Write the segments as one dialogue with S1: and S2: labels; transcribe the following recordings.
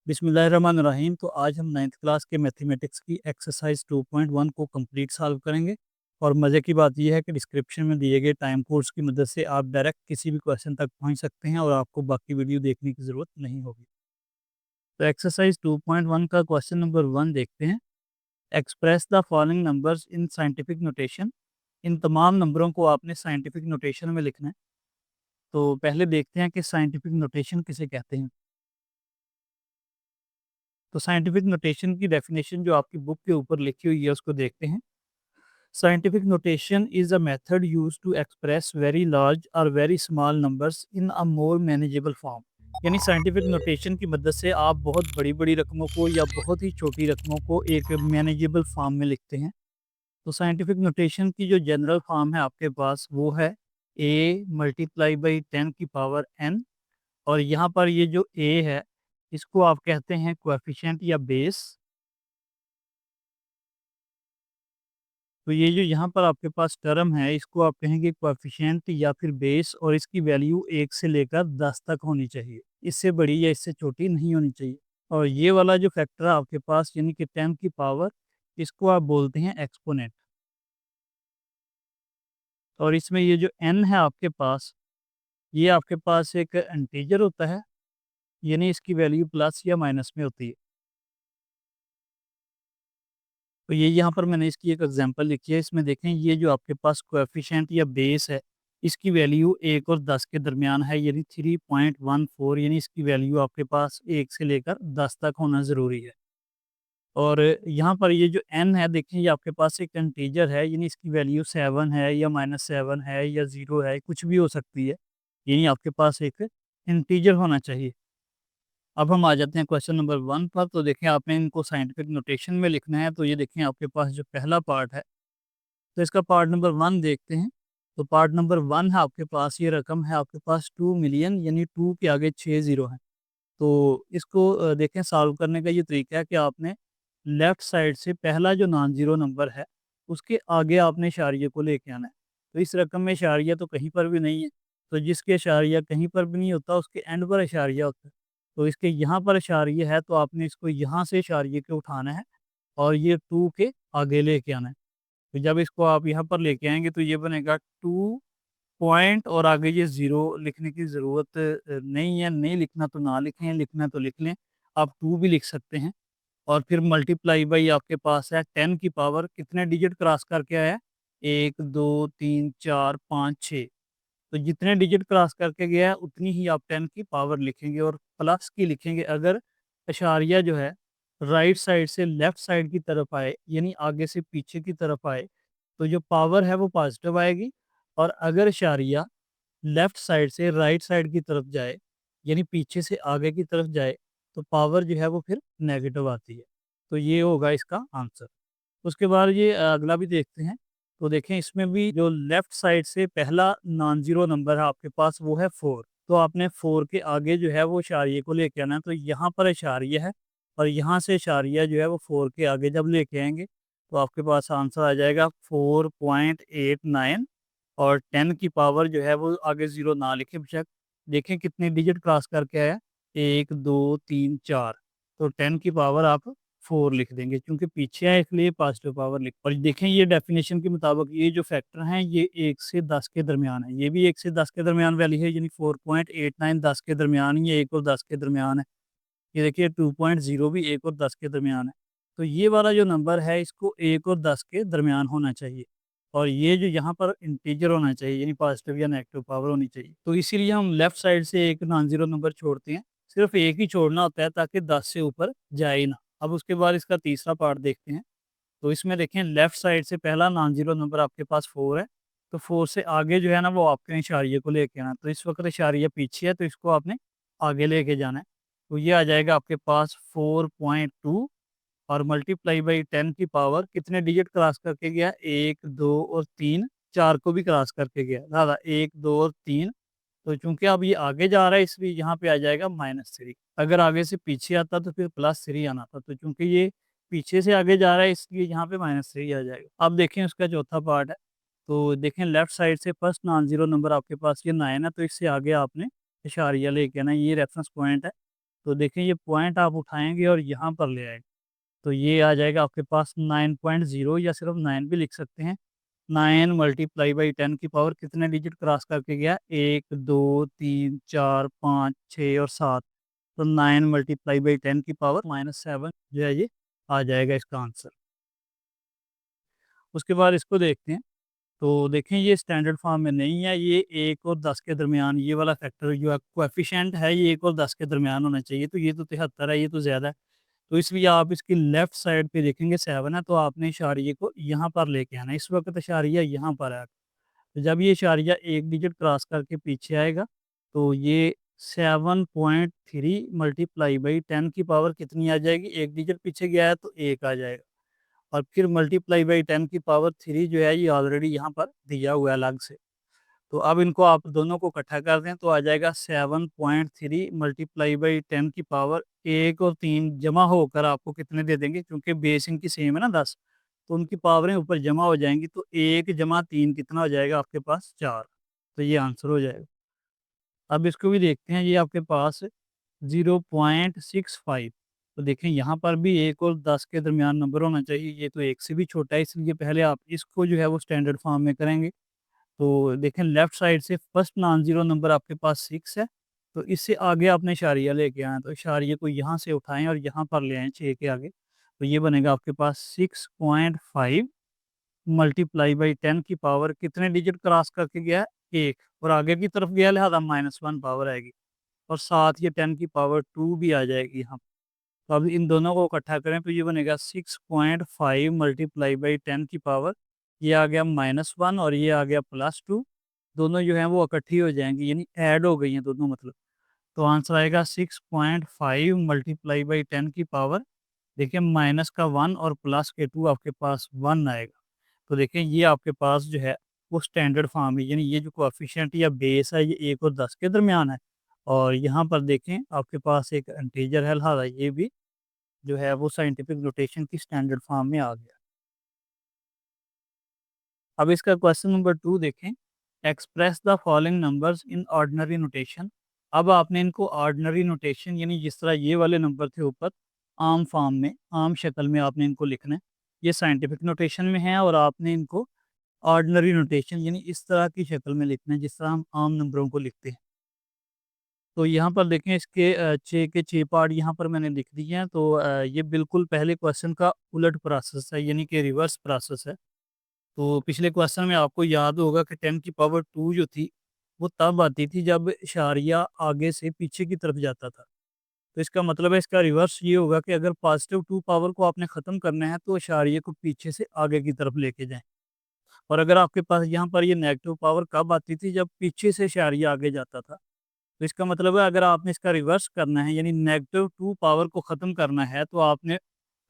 S1: बिस्मिल्लाहिर्रहमानिर्रहीम। तो आज हम 9th क्लास के मैथमेटिक्स की एक्सरसाइज 2.1 को कंप्लीट सॉल्व करेंगे। और मज़े की बात यह है कि डिस्क्रिप्शन में दिए गए टाइम कोड्स की मदद से आप डायरेक्ट किसी भी क्वेश्चन तक पहुंच सकते हैं और आपको बाकी वीडियो देखने की ज़रूरत नहीं होगी। तो एक्सरसाइज 2.1 का क्वेश्चन नंबर 1 देखते हैं। Express the following numbers in scientific notation. इन तमाम नंबरों को आपने साइंटिफिक नोटेशन में लिखना है। तो पहले देखते हैं कि साइंटिफिक नोटेशन किसे कहते हैं। तो साइंटिफिक नोटेशन की डेफिनेशन जो आपकी बुक के ऊपर लिखी हुई है उसको देखते हैं। Scientific notation is a method used to express very large और very small numbers in a more manageable form. यानी साइंटिफिक नोटेशन की मदद से आप बहुत बड़ी बड़ी रकमों को या बहुत ही छोटी रकमों को एक मैनेजेबल फॉर्म में लिखते हैं। तो साइंटिफिक नोटेशन की जो जनरल फॉर्म है आपके पास वो है a मल्टीप्लाई बाई 10 की पावर n। और यहाँ पर ये जो a है इसको आप कहते हैं कोएफिशिएंट या बेस। तो ये जो यहाँ पर आपके पास टर्म है इसको आप कहेंगे कोएफिशिएंट या फिर बेस, और इसकी वैल्यू 1 से लेकर 10 तक होनी चाहिए। इससे बड़ी या इससे छोटी नहीं होनी चाहिए। और ये वाला जो फैक्टर है आपके पास यानी कि 10 की पावर, इसको आप बोलते हैं एक्सपोनेंट। और इसमें ये जो n है आपके पास, ये आपके पास एक इंटीजर होता है, यानी इसकी वैल्यू प्लस या माइनस में होती है। तो ये यहाँ पर मैंने इसकी एक एग्जांपल लिखी है। इसमें देखें ये जो आपके पास कोएफिशिएंट या बेस है इसकी वैल्यू 1 और 10 के दरमियान है, यानी 3.14। यानी इसकी वैल्यू आपके पास 1 से लेकर 10 तक होना ज़रूरी है। और यहाँ पर ये जो n है देखें ये आपके पास एक इंटीजर है, यानी इसकी वैल्यू 7 है या -7 है या 0 है, कुछ भी हो सकती है। यानी आपके पास एक इंटीजर होना चाहिए। अब हम आ जाते हैं क्वेश्चन नंबर 1 पर। तो देखें आपने इनको साइंटिफिक नोटेशन में लिखना है। तो ये देखें आपके पास जो पहला पार्ट है, तो इसका पार्ट नंबर 1 देखते हैं। तो पार्ट नंबर 1 है आपके पास, ये रकम है आपके पास 2 मिलियन, यानी 2 के आगे 6 ज़ीरो हैं। तो इसको देखें सॉल्व करने का ये तरीका है कि आपने लेफ़्ट साइड से पहला जो नॉन ज़ीरो नंबर है, उसके आगे आपने इशारिये को लेके आना है। तो इस रकम में इशारिया तो कहीं पर भी नहीं है, तो जिसके इशारिया कहीं पर भी नहीं होता उसके एंड पर इशारिया होता है। तो इसके यहाँ पर इशारिया है तो आपने इसको यहाँ से इशारिये को उठाना है और ये 2 के आगे लेके आना है। तो जब इसको आप यहाँ पर लेके आएँगे तो ये बनेगा 2 पॉइंट और आगे ये ज़ीरो लिखने की ज़रूरत नहीं है। नहीं लिखना तो ना लिखें, लिखना तो लिख लें। आप 2 भी लिख सकते हैं। और फिर मल्टीप्लाई बाई आपके पास है 10 की पावर, कितने डिजिट क्रॉस करके आया है? 1, 2, 3, 4, 5, 6। तो जितने डिजिट क्रॉस करके गया है उतनी ही आप 10 की पावर लिखेंगे और प्लस की लिखेंगे अगर इशारिया जो है राइट साइड से लेफ्ट साइड की तरफ आए, यानी आगे से पीछे की तरफ आए, तो जो पावर है वो पॉजिटिव आएगी। और अगर इशारिया लेफ्ट साइड से राइट साइड की तरफ जाए, यानी पीछे से आगे की तरफ जाए, तो पावर जो है वो फिर नेगेटिव आती है। तो ये होगा इसका आंसर। उसके बाद ये अगला भी देखते हैं। तो देखें इसमें भी जो लेफ्ट साइड से पहला नॉन ज़ीरो नंबर है आपके पास वो है 4। तो आपने 4 के आगे जो है वो इशारिये को लेके आना है। तो यहाँ पर इशारिया है और यहाँ से इशारिया जो है वो 4 के आगे जब लेके आएँगे तो आपके पास आंसर आ जाएगा 4.89। और 10 की पावर जो है वो आगे ज़ीरो ना लिखें बेशक। देखें कितने डिजिट क्रॉस करके आया, 1, 2, 3, 4। तो 10 की पावर आप 4 लिख देंगे क्योंकि पीछे है इसलिए पॉजिटिव पावर लिख। और देखें ये डेफिनेशन के मुताबिक ये जो फैक्टर हैं ये 1 से 10 के दरमियान है। ये भी 1 से 10 के दरमियान वैल्यू है, यानी 4.89 10 के दरमियान ही है, 1 और 10 के दरमियान है। ये देखिए 2.0 भी 1 और 10 के दरमियान है। तो ये वाला जो नंबर है इसको 1 और 10 के दरमियान होना चाहिए। और ये जो यहाँ पर इंटीजर होना चाहिए, यानी पॉजिटिव या नेगेटिव पावर होनी चाहिए। तो इसीलिए हम लेफ्ट साइड से एक नॉन ज़ीरो नंबर छोड़ते हैं। सिर्फ एक ही छोड़ना होता है ताकि 10 से ऊपर जाए ही ना। अब उसके बाद इसका तीसरा पार्ट देखते हैं। तो इसमें देखें लेफ्ट साइड से पहला नॉन ज़ीरो नंबर आपके पास 4 है। तो 4 से आगे जो है ना वो आपके इशारिये को लेके आना है। तो इस वक़्त इशारिया पीछे है तो इसको आपने आगे लेके जाना है। तो ये आ जाएगा आपके पास 4.2 और मल्टीप्लाई बाई 10 की पावर कितने डिजिट क्रॉस करके गया? 1, 2 और 3, 4 को भी क्रॉस करके गया। लिहाज़ा 1, 2 और 3। तो चूँकि अब ये आगे जा रहा है इसलिए यहाँ पे आ जाएगा -3। अगर आगे से पीछे आता तो फिर +3 आना था। तो चूँकि ये पीछे से आगे जा रहा है इसलिए यहाँ पे -3 आ जाएगा। अब देखें उसका चौथा पार्ट है। तो देखें लेफ्ट साइड से फर्स्ट नॉन ज़ीरो नंबर आपके पास ये 9 है, तो इससे आगे आपने इशारिया लेके आना है, ये रेफरेंस पॉइंट है। तो देखें ये पॉइंट आप उठाएँगे और यहाँ पर ले आएँगे, तो ये आ जाएगा आपके पास 9.0 या सिर्फ 9 भी लिख सकते हैं। 9 मल्टीप्लाई बाई 10 की पावर कितने डिजिट क्रॉस करके गया? 1, 2, 3, 4, 5, 6 और 7। तो 9 मल्टीप्लाई बाई 10 की पावर -7 जो है ये आ जाएगा इसका आंसर। उसके बाद इसको देखते हैं, तो देखें ये स्टैंडर्ड फॉर्म में नहीं है, ये 1 और 10 के दरमियान ये वाला फैक्टर जो है कोएफ़िशिएंट है ये 1 और 10 के दरमियान होना चाहिए, तो ये तो 73 है, ये तो ज़्यादा है। तो इसलिए आप इसकी लेफ्ट साइड पे देखेंगे 7 है, तो आपने इशारिये को यहाँ पर लेके आना है। इस वक़्त इशारिया यहाँ पर है। तो जब ये इशारिया 1 डिजिट क्रॉस करके पीछे आएगा, तो ये 7.3 मल्टीप्लाई बाई 10 की पावर कितनी आ जाएगी? 1 डिजिट पीछे गया है तो 1 आ जाएगा, और फिर मल्टीप्लाई बाई 10 की पावर 3 जो है ये ऑलरेडी यहाँ पर दिया हुआ है अलग से। तो अब इनको आप दोनों को इकट्ठा कर दें तो आ जाएगा 7.3 मल्टीप्लाई बाई 10 की पावर 1 और 3 जमा होकर आपको कितने दे देंगे, क्योंकि बेस इनकी सेम है ना 10, तो उनकी पावरें ऊपर जमा हो जाएँगी, तो 1 जमा 3 कितना हो जाएगा आपके पास? 4। तो ये आंसर हो जाएगा। अब इसको भी देखते हैं, ये आपके पास 0.65, तो देखें यहाँ पर भी 1 और 10 के दरमियान नंबर होना चाहिए, ये तो 1 से भी छोटा है, इसलिए पहले आप इसको जो है वो स्टैंडर्ड फॉर्म में करेंगे। तो देखें लेफ्ट साइड से फर्स्ट नॉन ज़ीरो नंबर आपके पास 6 है, तो इससे आगे आपने इशारिया लेके आना है, तो इशारिये को यहाँ से उठाएँ और यहाँ पर ले आएँ 6 के आगे, तो ये बनेगा आपके पास 6.5 मल्टीप्लाई बाई 10 की पावर कितने डिजिट क्रॉस करके गया है? 1, और आगे की तरफ गया लिहाज़ा -1 पावर आएगी, और साथ ये 10 की पावर 2 भी आ जाएगी यहाँ। तो अब इन दोनों को इकट्ठा करें तो ये बनेगा 6.5 मल्टीप्लाई बाई 10 की पावर, ये आ गया -1 और ये आ गया +2, दोनों जो हैं वो इकट्ठी हो जाएँगी, यानी ऐड हो गई हैं दोनों मतलब। तो आंसर आएगा 6.5 मल्टीप्लाई बाई 10 की पावर, देखिए माइनस का 1 और प्लस के 2 आपके पास 1 आएगा। तो देखें ये आपके पास जो है वो स्टैंडर्ड फॉर्म है, यानी ये जो कोएफ़िशिएंट या बेस है ये 1 और 10 के दरमियान है, और यहाँ पर देखें आपके पास एक इंटीजर है, लिहाज़ा ये भी जो है वो साइंटिफिक नोटेशन की स्टैंडर्ड फॉर्म में आ गया। अब इसका क्वेश्चन नंबर 2 देखें, express the following numbers in ordinary notation. अब आपने इनको ऑर्डिनरी नोटेशन यानी जिस तरह ये वाले नंबर थे ऊपर, आम फॉर्म में, आम शक्ल में आपने इनको लिखना है। ये साइंटिफिक नोटेशन में है और आपने इनको ऑर्डिनरी नोटेशन यानी इस तरह की शक्ल में लिखना है जिस तरह हम आम नंबरों को लिखते हैं। तो यहाँ पर देखें इसके 6 के 6 पार्ट यहाँ पर मैंने लिख दिए हैं, तो ये बिल्कुल पहले क्वेश्चन का उलट प्रोसेस है, यानी कि रिवर्स प्रोसेस है। तो पिछले क्वेश्चन में आपको याद होगा कि 10 की पावर 2 जो थी, वो तब आती थी जब इशारिया आगे से पीछे की तरफ जाता था। तो इसका मतलब है इसका रिवर्स ये होगा कि अगर पॉज़िटिव 2 पावर को आपने ख़त्म करना है तो इशारिये को पीछे से आगे की तरफ लेके जाएँ। और अगर आपके पास यहाँ पर ये नेगेटिव पावर कब आती थी, जब पीछे से इशारिया आगे जाता था। तो इसका मतलब है अगर आपने इसका रिवर्स करना है यानी नेगेटिव 2 पावर को ख़त्म करना है तो आपने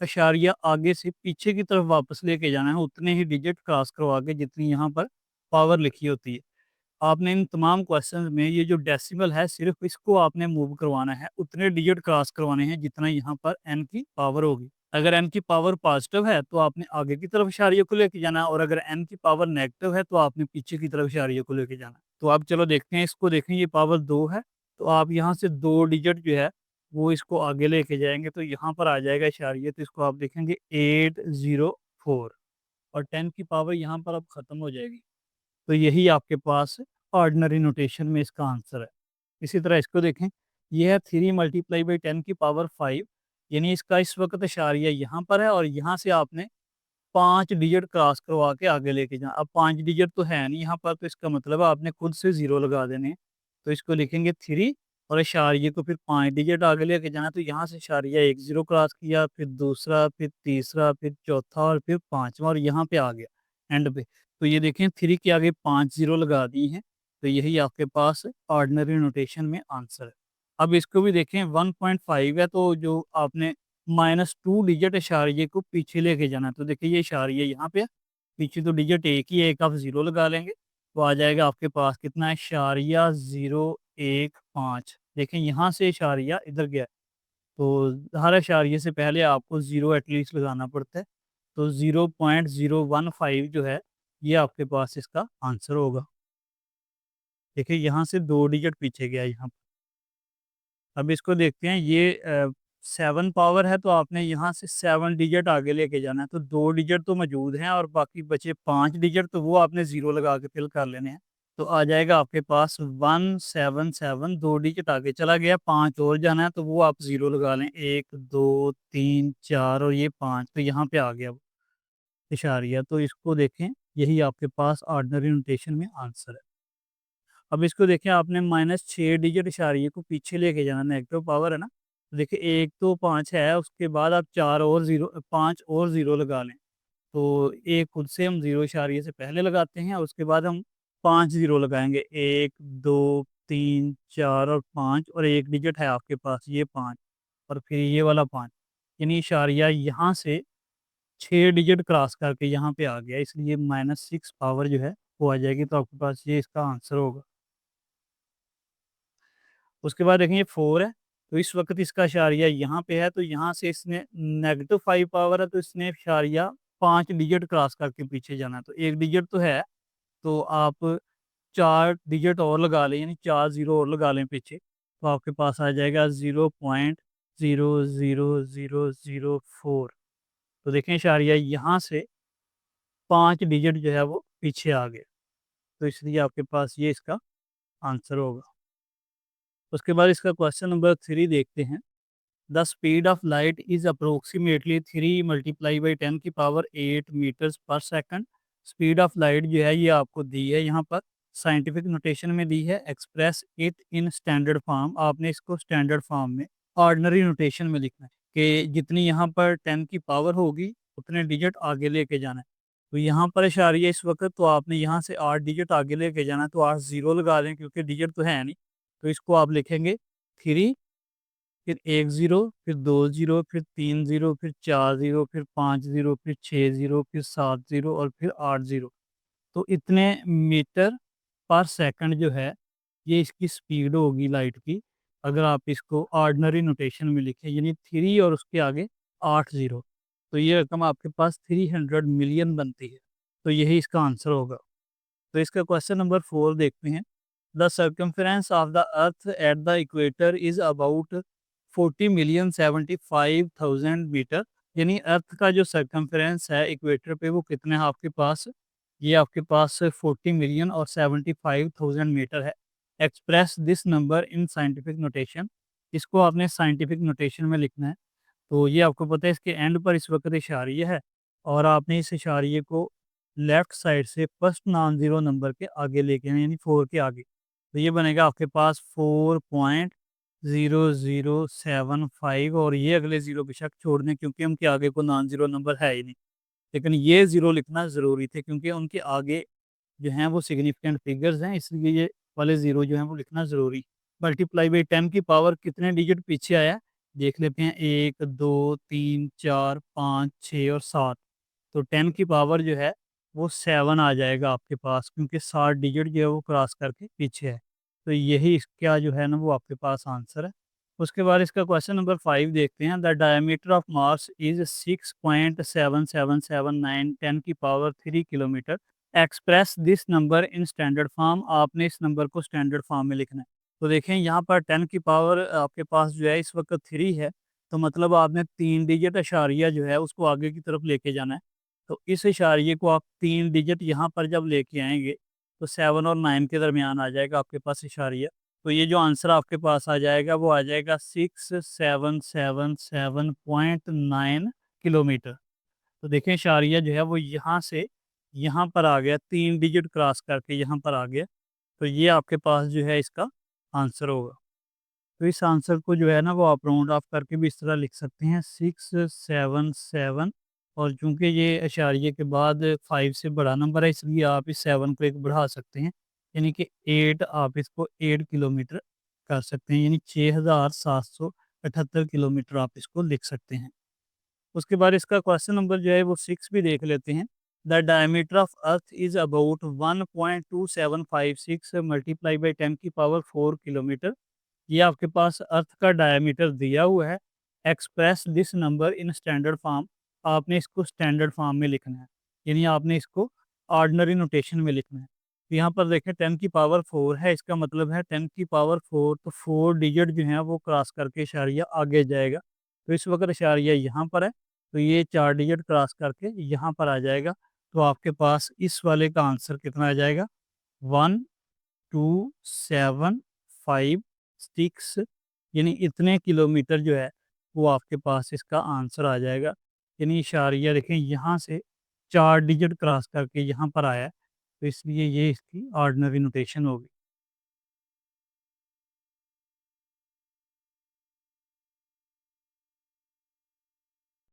S1: इशारिया आगे से पीछे की तरफ वापस लेके जाना है, उतने ही डिजिट क्रॉस करवा के जितनी यहाँ पर पावर लिखी होती है। आपने इन तमाम क्वेश्चंस में ये जो डेसिमल है सिर्फ इसको आपने मूव करवाना है, उतने डिजिट क्रॉस करवाने हैं जितना यहाँ पर n की पावर होगी। अगर n की पावर पॉजिटिव है तो आपने आगे की तरफ इशारिये को लेके जाना है, और अगर n की पावर नेगेटिव है तो आपने पीछे की तरफ इशारिये को लेके जाना है। तो अब चलो देखते हैं, इसको देखें ये पावर 2 है, तो आप यहाँ से 2 डिजिट जो है वो इसको आगे लेके जाएँगे तो यहाँ पर आ जाएगा इशारिया, तो इसको आप देखेंगे 804, और 10 की पावर यहाँ पर अब ख़त्म हो जाएगी। तो यही आपके पास ऑर्डिनरी नोटेशन में इसका आंसर है। इसी तरह इसको देखें, ये है 3 मल्टीप्लाई बाई 10 की पावर 5, यानी इसका इस वक़्त इशारिया यहाँ पर है और यहाँ से आपने 5 डिजिट क्रॉस करवा के आगे लेके जाना। अब 5 डिजिट तो है नहीं यहाँ पर, तो इसका मतलब है आपने खुद से 0 लगा देने हैं। तो इसको लिखेंगे 3 और इशारिये को फिर 5 डिजिट आगे लेके जाना, तो यहाँ से इशारिया 1 0 क्रॉस किया, फिर दूसरा, फिर तीसरा, फिर चौथा और फिर 5वाँ, और यहाँ पे आ गया एंड पे। तो ये देखें 3 के आगे 5 0 लगा दिए हैं, तो यही आपके पास ऑर्डिनरी नोटेशन में आंसर है। अब इसको भी देखें 1.5 है, तो जो आपने -2 डिजिट इशारिये को पीछे लेके जाना है। तो देखिए ये इशारिया यहाँ पे है, पीछे तो डिजिट एक ही है, एक आप 0 लगा लेंगे, तो आ जाएगा आपके पास कितना है, इशारिया 015। देखें यहाँ से इशारिया इधर गया है, तो हर इशारिये से पहले आपको 0 एटलीस्ट लगाना पड़ता है। तो 0.015 जो है, ये आपके पास इसका आंसर होगा। देखिए यहाँ से 2 डिजिट पीछे गया यहाँ। अब इसको देखते हैं, ये 7 पावर है तो आपने यहाँ से 7 डिजिट आगे लेके जाना है, तो 2 डिजिट तो मौजूद हैं और बाकी बचे 5 डिजिट, तो वो आपने 0 लगा के फिल कर लेने हैं। तो आ जाएगा आपके पास 177, 2 डिजिट आगे चला गया, 5 और जाना है तो वो आप 0 लगा लें, 1 2 3 4 और ये 5, तो यहाँ पे आ गया वो इशारिया। तो इसको देखें, यही आपके पास ऑर्डिनरी नोटेशन में आंसर है। अब इसको देखें, आपने -6 डिजिट इशारिये को पीछे लेके जाना, नेगेटिव पावर है ना, तो देखिए 1 तो 5 है, उसके बाद आप 4 और 0, 5 और 0 लगा लें। तो एक खुद से हम 0 इशारिये से पहले लगाते हैं, उसके बाद हम 5 0 लगाएंगे, 1 2 3 4 और 5, और एक डिजिट है आपके पास ये 5, और फिर ये वाला 5, यानी इशारिया यहाँ से 6 डिजिट क्रॉस करके यहाँ पे आ गया, इसलिए -6 पावर जो है वो आ जाएगी, तो आपके पास ये इसका आंसर होगा। उसके बाद देखें ये 4 है, तो इस वक़्त इसका इशारिया यहाँ पे है, तो यहाँ से इसने -5 पावर है, तो इसने इशारिया 5 डिजिट क्रॉस करके पीछे जाना है। तो 1 डिजिट तो है, तो आप 4 डिजिट और लगा लें, यानी 4 0 और लगा लें पीछे, तो आपके पास आ जाएगा 0.00004। तो देखें इशारिया यहाँ से 5 डिजिट जो है वो पीछे आ गए, तो इसलिए आपके पास ये इसका आंसर होगा। उसके बाद इसका क्वेश्चन नंबर 3 देखते हैं। The speed of light is approximately 3 multiply by 10 की पावर 8 मीटर्स पर सेकंड। स्पीड ऑफ लाइट जो है ये आपको दी है, यहाँ पर साइंटिफिक नोटेशन में दी है, express it in standard form. आपने इसको स्टैंडर्ड फॉर्म में ऑर्डिनरी नोटेशन में लिखना है कि जितनी यहाँ पर 10 की पावर होगी उतने डिजिट आगे लेके जाना है। तो यहाँ पर इशारिया इस वक्त, तो आपने यहाँ से 8 डिजिट आगे लेके जाना है, तो 8 0 लगा दें क्योंकि डिजिट तो है नहीं, तो इसको आप लिखेंगे 3, फिर 1 ज़ीरो, फिर 2 ज़ीरो, फिर 3 ज़ीरो, फिर 4 ज़ीरो, फिर 5 ज़ीरो, फिर 6 ज़ीरो, फिर 7 ज़ीरो और फिर 8 ज़ीरो। तो इतने मीटर पर सेकंड जो है, ये इसकी स्पीड होगी लाइट की। अगर आप इसको ऑर्डिनरी नोटेशन में लिखें, यानी 3 और उसके आगे 8 ज़ीरो, तो ये रकम आपके पास 300 मिलियन बनती है। तो यही इसका आंसर होगा। तो इसका क्वेश्चन नंबर 4 देखते हैं। The circumference of the earth at the equator is about 40,75,000 metre, यानी अर्थ का जो सर्कमफ्रेंस है इक्वेटर पे वो कितने हैं आपके पास, ये आपके पास 40 मिलियन और 75,000 मीटर है। Express this number in scientific notation, इसको आपने साइंटिफिक नोटेशन में लिखना है। तो ये आपको पता है इसके एंड पर इस वक्त इशारिया है, और आपने इस इशारिये को लेफ्ट साइड से फर्स्ट नॉन ज़ीरो नंबर के आगे लेके आना, यानी 4 के आगे। तो ये बनेगा आपके पास 4.0075, और ये अगले ज़ीरो बेशक छोड़ दें क्योंकि उनके आगे कोई नॉन ज़ीरो नंबर है ही नहीं। लेकिन ये ज़ीरो लिखना ज़रूरी थे क्योंकि उनके आगे जो हैं वो सिग्निफिकेंट फिगर्स हैं, इसलिए ये वाले ज़ीरो जो हैं वो लिखना ज़रूरी। मल्टीप्लाई बाई 10 की पावर कितने डिजिट पीछे आया, देख लेते हैं, 1 2 3 4 5 6 और 7। तो 10 की पावर जो है वो 7 आ जाएगा आपके पास, क्योंकि 7 डिजिट जो है वो क्रॉस करके पीछे है। तो यही इसका जो है ना वो आपके पास आंसर है। उसके बाद इसका क्वेश्चन नंबर 5 देखते हैं। The diameter of Mars is 6.7779 10 की power 3 kilometre. Express this number in standard form, आपने इस नंबर को स्टैंडर्ड फॉर्म में लिखना है। तो देखें यहाँ पर 10 की पावर आपके पास जो है इस वक्त 3 है, तो मतलब आपने 3 डिजिट अशारिया जो है उसको आगे की तरफ लेके जाना है। तो इस इशारिये को आप 3 डिजिट यहाँ पर जब लेके आएँगे, तो 7 और 9 के दरमियान आ जाएगा आपके पास इशारिया। तो ये जो आंसर आपके पास आ जाएगा वो आ जाएगा 6777.9 किलोमीटर। तो देखें इशारिया जो है वो यहाँ से यहाँ पर आ गया, 3 डिजिट क्रॉस करके यहाँ पर आ गया। तो ये आपके पास जो है इसका आंसर होगा। तो इस आंसर को जो है ना वो आप राउंड ऑफ करके भी इस तरह लिख सकते हैं, 677, और चूंकि ये इशारिये के बाद 5 से बड़ा नंबर है इसलिए आप इस 7 को एक बढ़ा सकते हैं, यानी कि 8, आप इसको 8 किलोमीटर कर सकते हैं, यानी 6,778 किलोमीटर आप इसको लिख सकते हैं। उसके बाद इसका क्वेश्चन नंबर जो है वो 6 भी देख लेते हैं। The diameter of earth is about 1.2756 multiply by 10 की पावर 4 किलोमीटर। ये आपके पास अर्थ का डायमीटर दिया हुआ है। Express this number in standard form, आपने इसको स्टैंडर्ड फॉर्म में लिखना है, यानी आपने इसको ऑर्डिनरी नोटेशन में लिखना है, तो यहाँ पर देखें 10 की पावर 4 है, इसका मतलब है 10 की पावर 4, तो 4 डिजिट जो है वो क्रॉस करके इशारिया आगे जाएगा। तो इस वक्त इशारिया यहाँ पर है, तो ये 4 डिजिट क्रॉस करके यहाँ पर आ जाएगा। तो आपके पास इस वाले का आंसर कितना आ जाएगा? 1 2 7 5 6, यानी इतने किलोमीटर जो है वो आपके पास इसका आंसर आ जाएगा। यानी इशारिया देखें यहाँ से 4 डिजिट क्रॉस करके यहाँ पर आया है, तो इसलिए ये इसकी ऑर्डिनरी नोटेशन होगी।